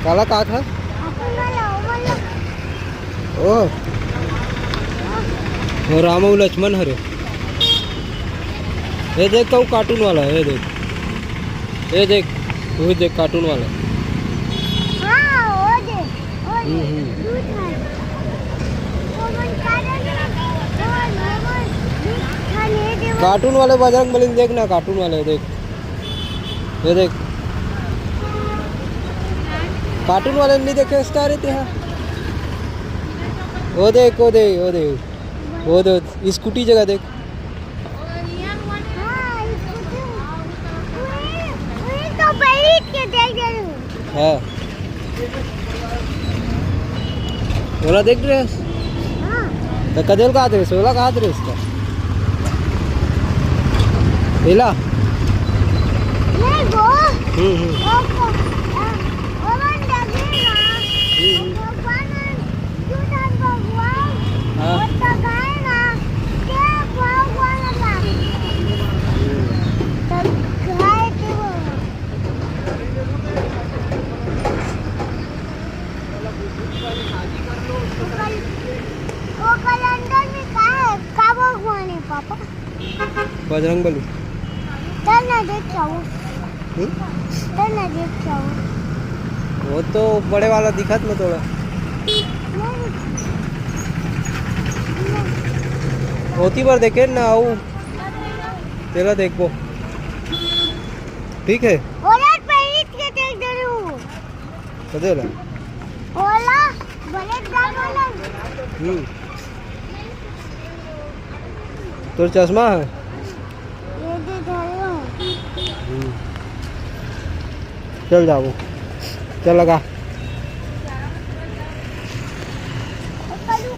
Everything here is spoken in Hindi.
काला का था ओ वो राम और लक्ष्मण हरे ये देख तो कार्टून वाला है ये देख वो देख कार्टून वाला कार्टून वाले बजरंगबली देख ना कार्टून वाले देख ये देख कार्टून वाले नहीं देखे स्टार रहते हैं वो देख वो देख स्कूटी जगह देख हाँ ओला देख रहे तो कदेल का ड्रेस ओला का ड्रेस का एला पापा बजरंगबली चल ना देख वो तो बड़े वाला दिखत में थोड़ा होती बार देखे ना आओ तेरा देखो ठीक है ओला पहले के देख दे रही हूं कदेला ओला बड़े दाग वाला तो चश्मा है ये दे रही हूं चल जाओ चल लगा